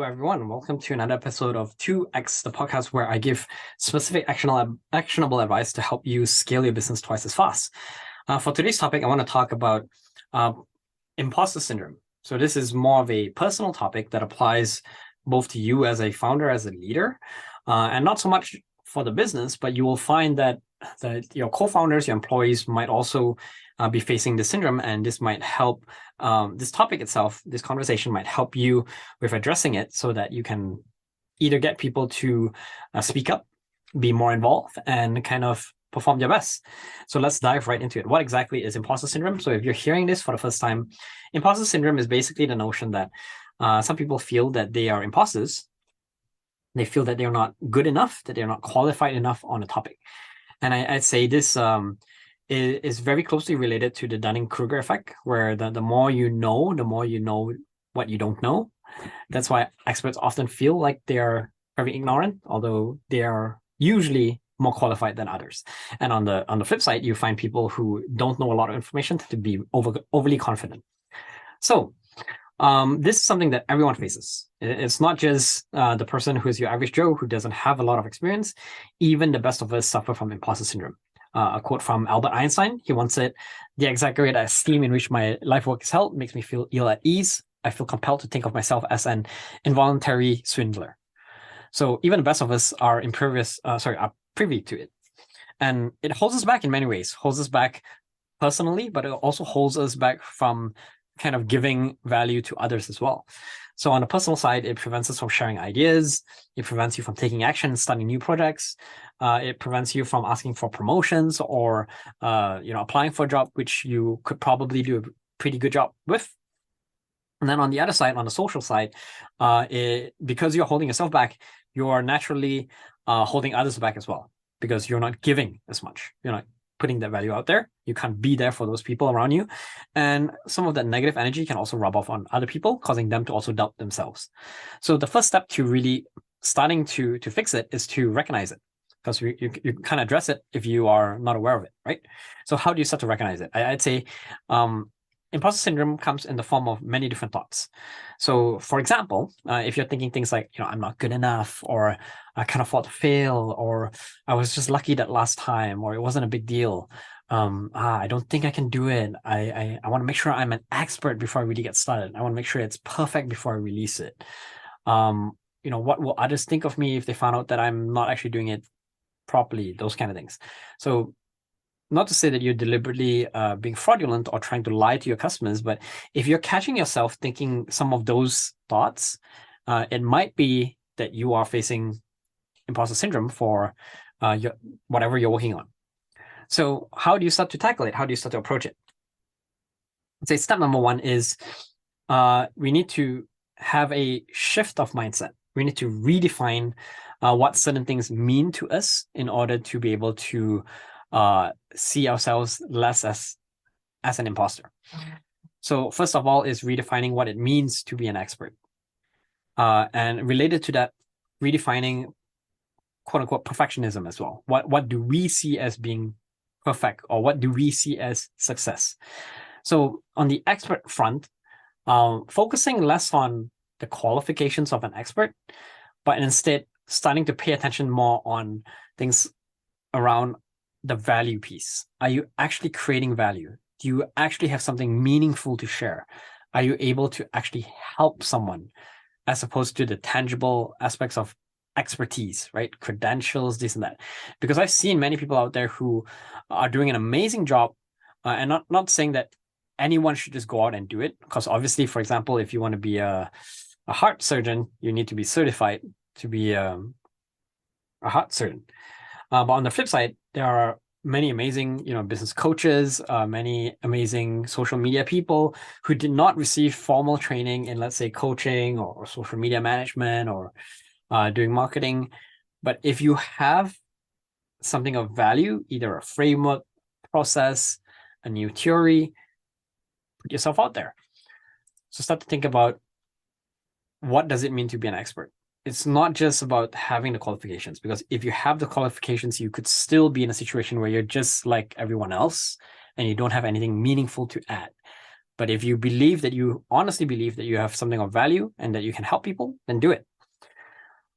everyone. Welcome to another episode of 2X, the podcast where I give specific actionable advice to help you scale your business twice as fast. For today's topic, I want to talk about imposter syndrome. So this is more of a personal topic that applies both to you as a founder, as a leader, and not so much for the business, but you will find that your co-founders, your employees might also be facing this syndrome, and this might help. This topic itself, this conversation might help you with addressing it so that you can either get people to speak up, be more involved, and kind of perform their best. So let's dive right into it. What exactly is imposter syndrome? So if you're hearing this for the first time, imposter syndrome is basically the notion that some people feel that they are imposters. They feel that they're not good enough, that they're not qualified enough on a topic. And I'd say this is very closely related to the Dunning-Kruger effect, where the more you know what you don't know. That's why experts often feel like they're very ignorant, although they are usually more qualified than others. And on the flip side, you find people who don't know a lot of information to be overly confident. So this is something that everyone faces. It's not just the person who is your average Joe who doesn't have a lot of experience. Even the best of us suffer from imposter syndrome. A quote from Albert Einstein. He once said, "The exaggerated esteem in which my life work is held makes me feel ill at ease. I feel compelled to think of myself as an involuntary swindler." So even the best of us are privy to it. And it holds us back in many ways. Holds us back personally, but it also holds us back from kind of giving value to others as well. So on the personal side, it prevents us from sharing ideas. It prevents you from taking action, starting new projects. It prevents you from asking for promotions or applying for a job, which you could probably do a pretty good job with. And then on the other side, on the social side, because you're holding yourself back, you are naturally holding others back as well, because you're not giving as much. You're not putting that value out there. You can't be there for those people around you. And some of that negative energy can also rub off on other people, causing them to also doubt themselves. So the first step to really starting to fix it is to recognize it, because you can't address it if you are not aware of it, right? So how do you start to recognize it? I'd say imposter syndrome comes in the form of many different thoughts. So for example, if you're thinking things like, I'm not good enough, or I can't afford to fail, or I was just lucky that last time, or it wasn't a big deal. I don't think I can do it. I want to make sure I'm an expert before I really get started. I want to make sure it's perfect before I release it. What will others think of me if they found out that I'm not actually doing it properly? Those kind of things. So not to say that you're deliberately being fraudulent or trying to lie to your customers, but if you're catching yourself thinking some of those thoughts, it might be that you are facing imposter syndrome for whatever you're working on. So how do you start to tackle it? How do you start to approach it? I'd say step number one is we need to have a shift of mindset. We need to redefine what certain things mean to us in order to be able to see ourselves less as an imposter. So first of all is redefining what it means to be an expert. And related to that, redefining quote unquote perfectionism as well. What do we see as being perfect, or what do we see as success? So on the expert front, focusing less on the qualifications of an expert, but instead starting to pay attention more on things around the value piece. Are you actually creating value? Do you actually have something meaningful to share? Are you able to actually help someone, as opposed to the tangible aspects of expertise, right? Credentials, this and that. Because I've seen many people out there who are doing an amazing job, and not saying that anyone should just go out and do it, because obviously, for example, if you want to be a heart surgeon, you need to be certified to be a heart surgeon. But on the flip side, there are many amazing, business coaches, many amazing social media people who did not receive formal training in, let's say, coaching or social media management or doing marketing. But if you have something of value, either a framework, process, a new theory, put yourself out there. So start to think about, what does it mean to be an expert? It's not just about having the qualifications, because if you have the qualifications, you could still be in a situation where you're just like everyone else and you don't have anything meaningful to add. But if you believe that you honestly believe that you have something of value and that you can help people, then do it.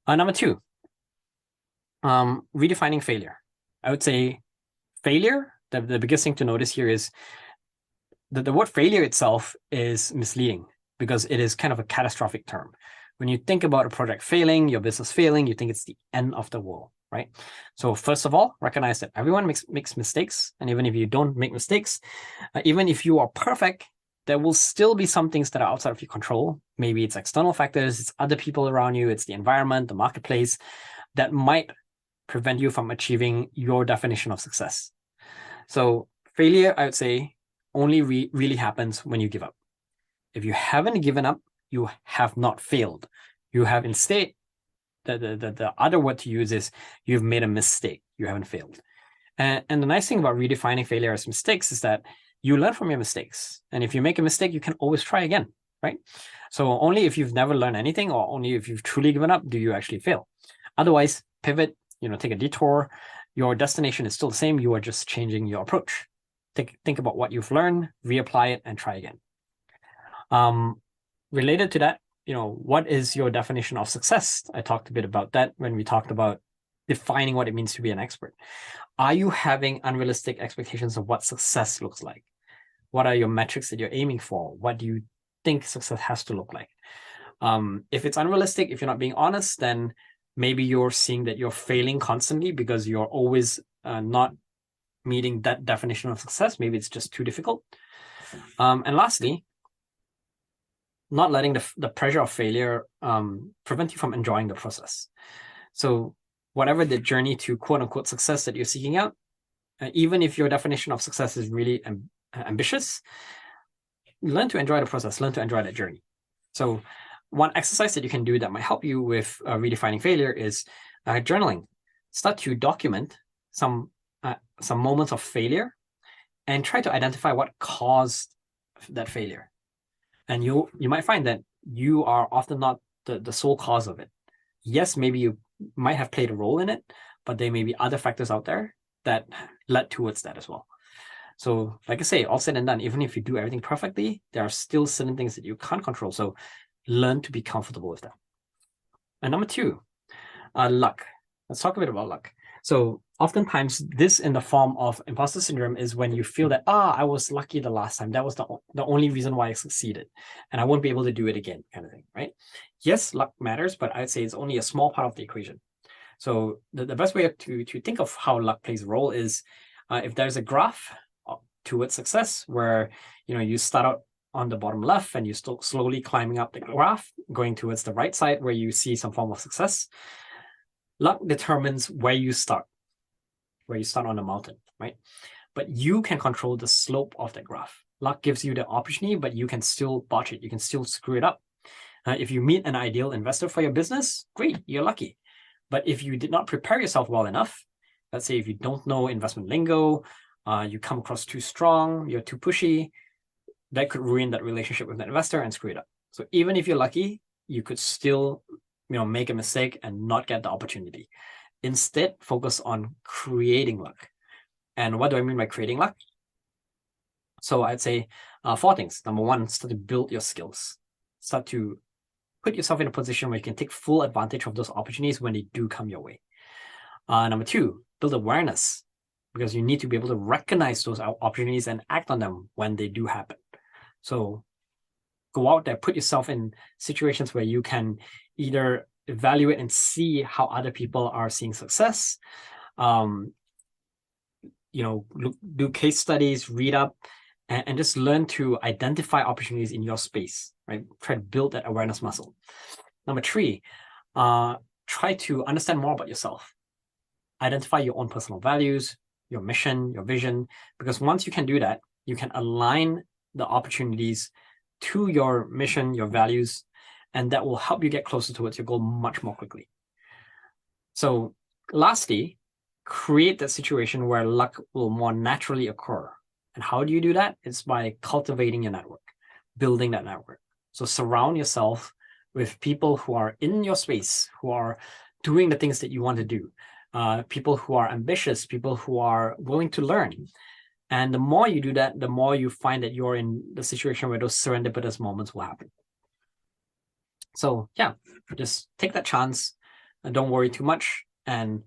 Number 2, redefining failure. I would say failure, the biggest thing to notice here is the word failure itself is misleading because it is kind of a catastrophic term. When you think about a project failing, your business failing, you think it's the end of the world, right? So first of all, recognize that everyone makes mistakes. And even if you don't make mistakes, even if you are perfect, there will still be some things that are outside of your control. Maybe it's external factors, it's other people around you, it's the environment, the marketplace that might prevent you from achieving your definition of success. So failure, I would say, only really happens when you give up. If you haven't given up, you have not failed. You have instead, the other word to use is you've made a mistake. You haven't failed. And the nice thing about redefining failure as mistakes is that you learn from your mistakes. And if you make a mistake, you can always try again, right? So only if you've never learned anything or only if you've truly given up do you actually fail. Otherwise, pivot, take a detour. Your destination is still the same. You are just changing your approach. Think about what you've learned, reapply it, and try again. Related to that, what is your definition of success? I talked a bit about that when we talked about defining what it means to be an expert. Are you having unrealistic expectations of what success looks like? What are your metrics that you're aiming for? What do you think success has to look like? If it's unrealistic, if you're not being honest, then maybe you're seeing that you're failing constantly because you're always not meeting that definition of success. Maybe it's just too difficult. And lastly, not letting the pressure of failure prevent you from enjoying the process. So whatever the journey to quote unquote success that you're seeking out, even if your definition of success is really ambitious, learn to enjoy the process, learn to enjoy that journey. So one exercise that you can do that might help you with redefining failure is journaling. Start to document some moments of failure and try to identify what caused that failure. And you might find that you are often not the sole cause of it. Yes, maybe you might have played a role in it, but there may be other factors out there that led towards that as well. So like I say, all said and done, even if you do everything perfectly, there are still certain things that you can't control. So learn to be comfortable with that. And number 2, luck. Let's talk a bit about luck. So oftentimes this in the form of imposter syndrome is when you feel that, I was lucky the last time. That was the only reason why I succeeded and I won't be able to do it again, kind of thing, right? Yes, luck matters, but I'd say it's only a small part of the equation. So the best way to think of how luck plays a role is if there's a graph towards success where, you start out on the bottom left and you still slowly climbing up the graph, going towards the right side where you see some form of success. Luck determines where you start on the mountain, right? But you can control the slope of that graph. Luck gives you the opportunity, but you can still botch it. You can still screw it up. If you meet an ideal investor for your business, great, you're lucky. But if you did not prepare yourself well enough, let's say if you don't know investment lingo, you come across too strong, you're too pushy, that could ruin that relationship with that investor and screw it up. So even if you're lucky, you could still make a mistake and not get the opportunity. Instead, focus on creating luck. And what do I mean by creating luck? So I'd say 4 things. Number 1, start to build your skills. Start to put yourself in a position where you can take full advantage of those opportunities when they do come your way. Number 2, build awareness, because you need to be able to recognize those opportunities and act on them when they do happen. So go out there, put yourself in situations where you can either evaluate and see how other people are seeing success, do case studies, read up, and just learn to identify opportunities in your space, right? Try to build that awareness muscle. Number 3, try to understand more about yourself. Identify your own personal values, your mission, your vision, because once you can do that, you can align the opportunities to your mission, your values, and that will help you get closer towards your goal much more quickly. So lastly, create that situation where luck will more naturally occur. And how do you do that? It's by cultivating your network, building that network. So surround yourself with people who are in your space, who are doing the things that you want to do, people who are ambitious, people who are willing to learn. And the more you do that, the more you find that you're in the situation where those serendipitous moments will happen. So yeah, just take that chance and don't worry too much, and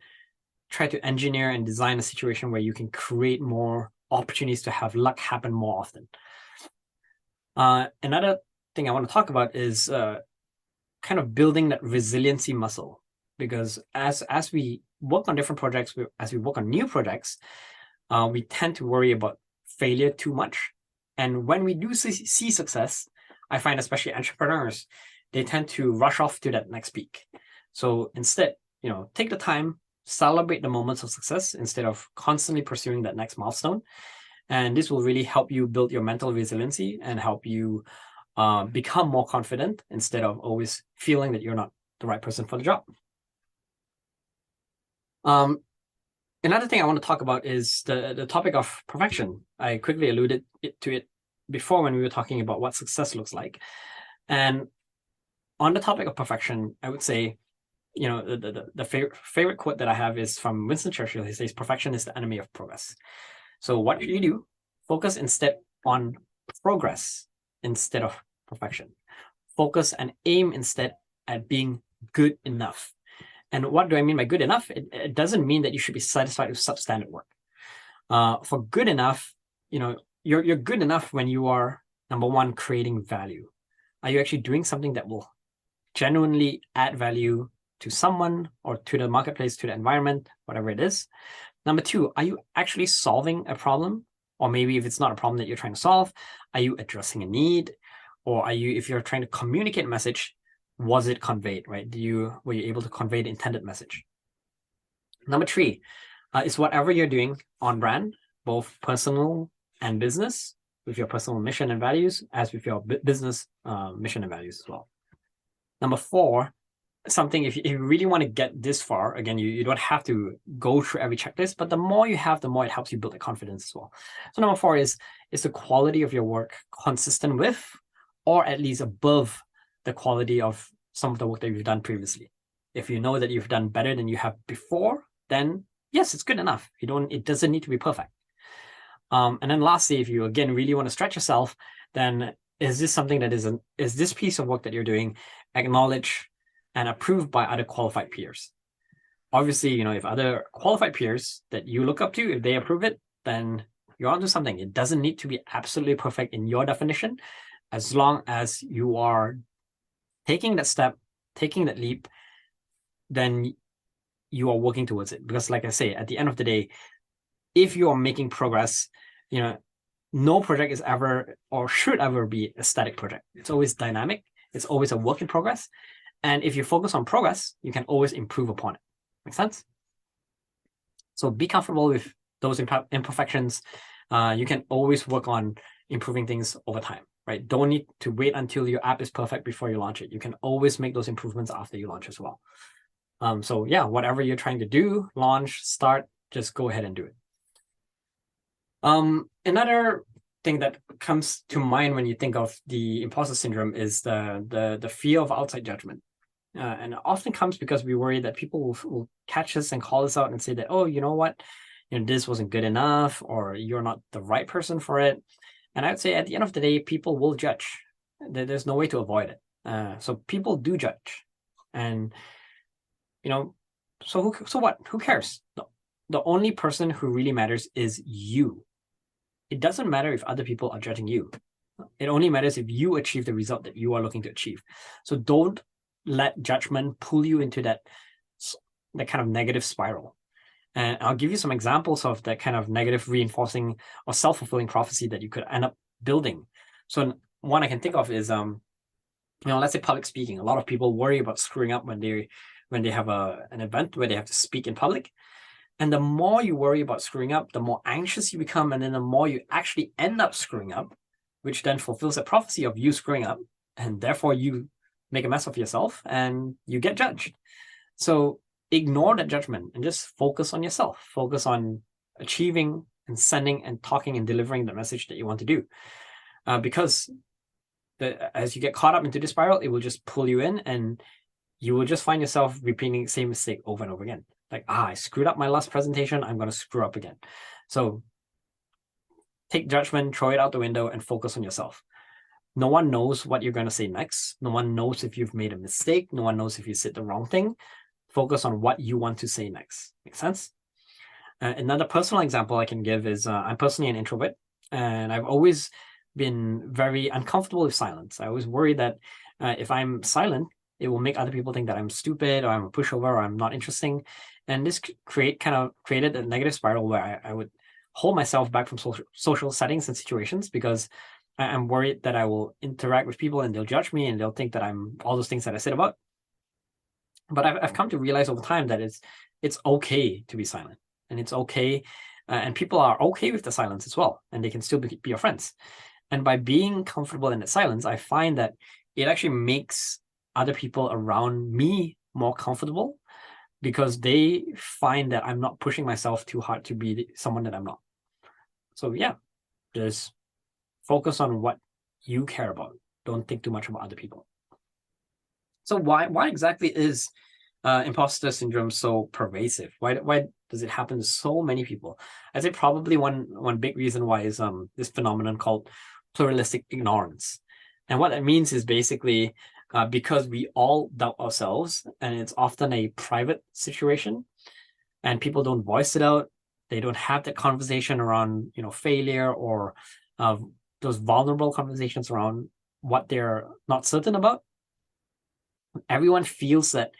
try to engineer and design a situation where you can create more opportunities to have luck happen more often. Another thing I want to talk about is kind of building that resiliency muscle, because as we work on different projects, as we work on new projects, we tend to worry about failure too much. And when we do see success, I find especially entrepreneurs, they tend to rush off to that next peak. So instead, take the time, celebrate the moments of success instead of constantly pursuing that next milestone. And this will really help you build your mental resiliency and help you become more confident instead of always feeling that you're not the right person for the job. Another thing I want to talk about is the topic of perfection. I quickly alluded to it before when we were talking about what success looks like. And on the topic of perfection, I would say, the favorite quote that I have is from Winston Churchill. He says, "Perfection is the enemy of progress." So what you do, focus instead on progress instead of perfection. Focus and aim instead at being good enough. And what do I mean by good enough? It doesn't mean that you should be satisfied with substandard work. For good enough, you're good enough when you are, number one, creating value. Are you actually doing something that will genuinely add value to someone or to the marketplace, to the environment, whatever it is? Number two, are you actually solving a problem? Or maybe if it's not a problem that you're trying to solve, are you addressing a need? Or if you're trying to communicate a message, was it conveyed, right? Were you able to convey the intended message? Number three, is whatever you're doing on brand, both personal and business, with your personal mission and values, as with your business mission and values as well. Number four, something, if you really want to get this far, again, you don't have to go through every checklist, but the more you have, the more it helps you build the confidence as well. So number four is the quality of your work consistent with, or at least above, the quality of some of the work that you've done previously. If you know that you've done better than you have before, then yes, it's good enough. It doesn't need to be perfect. And then lastly, if you again really want to stretch yourself, then is this something that is this piece of work that you're doing acknowledged and approved by other qualified peers? Obviously, if other qualified peers that you look up to, if they approve it, then you're onto something. It doesn't need to be absolutely perfect in your definition, as long as you are taking that step, taking that leap, then you are working towards it. Because like I say, at the end of the day, if you are making progress, no project is ever or should ever be a static project. It's always dynamic. It's always a work in progress. And if you focus on progress, you can always improve upon it. Make sense? So be comfortable with those imperfections. You can always work on improving things over time, right? Don't need to wait until your app is perfect before you launch it. You can always make those improvements after you launch as well. So yeah, whatever you're trying to do, launch, start, just go ahead and do it. Another thing that comes to mind when you think of the imposter syndrome is the fear of outside judgment. And it often comes because we worry that people will catch us and call us out and say that, oh, you know what, this wasn't good enough, or you're not the right person for it. And I would say at the end of the day, people will judge. There's no way to avoid it. So people do judge. And, so what? Who cares? The only person who really matters is you. It doesn't matter if other people are judging you. It only matters if you achieve the result that you are looking to achieve. So don't let judgment pull you into that kind of negative spiral. And I'll give you some examples of that kind of negative reinforcing or self-fulfilling prophecy that you could end up building. So one I can think of is, let's say public speaking. A lot of people worry about screwing up when they have an event where they have to speak in public. And the more you worry about screwing up, the more anxious you become, and then the more you actually end up screwing up, which then fulfills the prophecy of you screwing up, and therefore you make a mess of yourself and you get judged. So ignore that judgment and just focus on yourself. Focus on achieving and sending and talking and delivering the message that you want to do. Because as you get caught up into the spiral, it will just pull you in, and you will just find yourself repeating the same mistake over and over again. Like, I screwed up my last presentation, I'm going to screw up again. So take judgment, throw it out the window, and focus on yourself. No one knows what you're going to say next. No one knows if you've made a mistake. No one knows if you said the wrong thing. Focus on what you want to say next. Make sense? Another personal example I can give is I'm personally an introvert, and I've always been very uncomfortable with silence. I always worry that if I'm silent, it will make other people think that I'm stupid or I'm a pushover or I'm not interesting. And this created a negative spiral where I would hold myself back from social settings and situations because I'm worried that I will interact with people and they'll judge me and they'll think that I'm all those things that I said about. But I've come to realize over time that it's okay to be silent, and it's okay, and people are okay with the silence as well, and they can still be your friends. And by being comfortable in the silence, I find that it actually makes other people around me more comfortable because they find that I'm not pushing myself too hard to be someone that I'm not. So yeah, just focus on what you care about. Don't think too much about other people. So why exactly is imposter syndrome so pervasive? Why does it happen to so many people? I'd say probably one big reason why is this phenomenon called pluralistic ignorance. And what that means is basically because we all doubt ourselves, and it's often a private situation, and people don't voice it out. They don't have that conversation around failure or those vulnerable conversations around what they're not certain about. Everyone feels that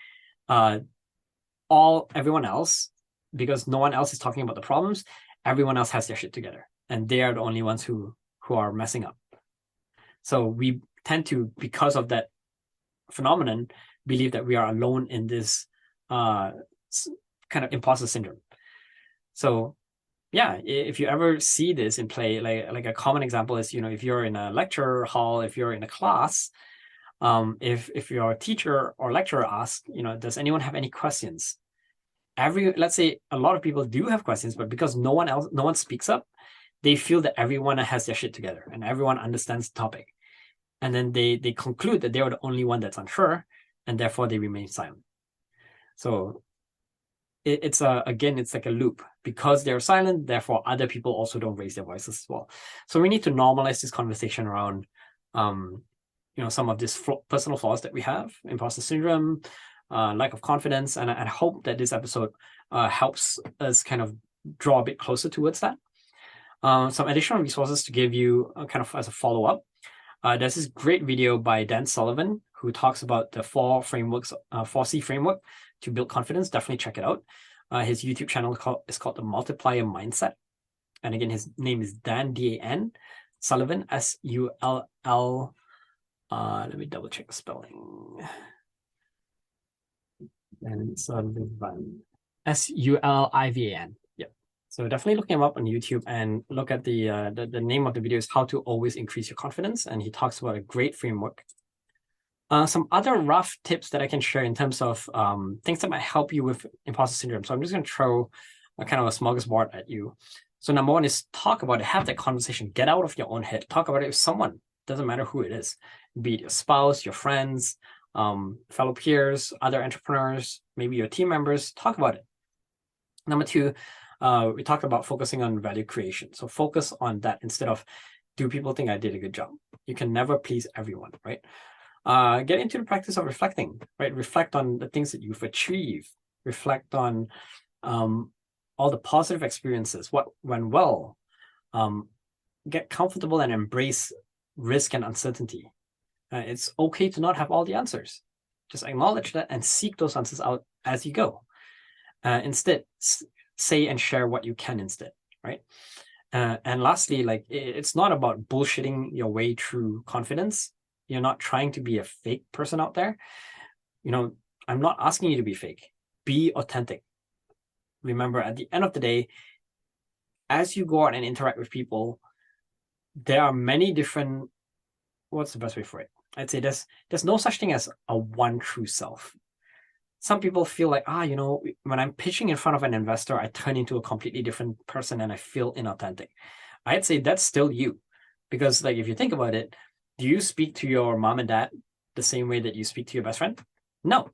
everyone else, because no one else is talking about the problems, everyone else has their shit together, and they are the only ones who are messing up. So we tend to, because of that phenomenon, believe that we are alone in this kind of imposter syndrome. So yeah, if you ever see this in play, like a common example is, if you're in a lecture hall, if you're in a class, if your teacher or lecturer asks, does anyone have any questions? Let's say a lot of people do have questions, but because no one speaks up, they feel that everyone has their shit together and everyone understands the topic. And then they conclude that they are the only one that's unsure, and therefore they remain silent. So it's like a loop. Because they're silent, therefore other people also don't raise their voices as well. So we need to normalize this conversation around some of these personal flaws that we have, imposter syndrome, lack of confidence, and I hope that this episode helps us kind of draw a bit closer towards that. Some additional resources to give you kind of as a follow-up. There's this great video by Dan Sullivan who talks about the 4C framework to build confidence. Definitely check it out. His YouTube channel is called The Multiplier Mindset. And again, his name is Dan, D-A-N, Sullivan, S-U-L-L. Let me double check the spelling. And Sullivan, S-U-L-I-V-A-N. Yep. So definitely look him up on YouTube and look at the name of the video is How to Always Increase Your Confidence. And he talks about a great framework. Some other rough tips that I can share in terms of things that might help you with imposter syndrome. So I'm just going to throw a kind of a smorgasbord at you. So number one is talk about it. Have that conversation. Get out of your own head. Talk about it with someone. Doesn't matter who it is. Be it your spouse, your friends, fellow peers, other entrepreneurs, maybe your team members. Talk about it. Number two, we talked about focusing on value creation. So focus on that instead of, do people think I did a good job? You can never please everyone, right? Get into the practice of reflecting, right? Reflect on the things that you've achieved. Reflect on all the positive experiences, what went well. Get comfortable and embrace risk and uncertainty. It's okay to not have all the answers. Just acknowledge that and seek those answers out as you go. Instead, say and share what you can instead, right? And lastly, it's not about bullshitting your way through confidence. You're not trying to be a fake person out there. I'm not asking you to be fake. Be authentic. Remember, at the end of the day, as you go out and interact with people, there are many different, what's the best way for it? I'd say there's no such thing as a one true self. Some people feel like, when I'm pitching in front of an investor, I turn into a completely different person and I feel inauthentic. I'd say that's still you. Because if you think about it, do you speak to your mom and dad the same way that you speak to your best friend? No.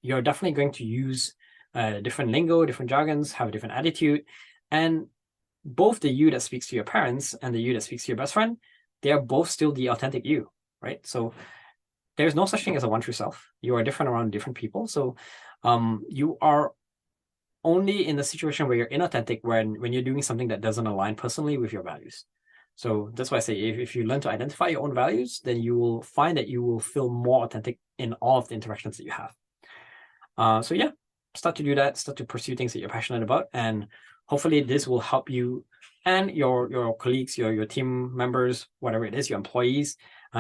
You're definitely going to use different lingo, different jargons, have a different attitude. And both the you that speaks to your parents and the you that speaks to your best friend, they are both still the authentic you, right? So there's no such thing as a one true self. You are different around different people. So you are only in the situation where you're inauthentic when you're doing something that doesn't align personally with your values. So that's why I say if you learn to identify your own values, then you will find that you will feel more authentic in all of the interactions that you have. So yeah, start to do that, start to pursue things that you're passionate about, and hopefully this will help you and your colleagues, your team members, whatever it is, your employees,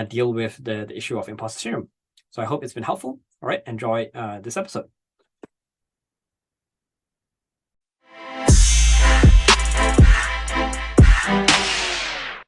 deal with the issue of imposter syndrome. So I hope it's been helpful. All right, enjoy this episode.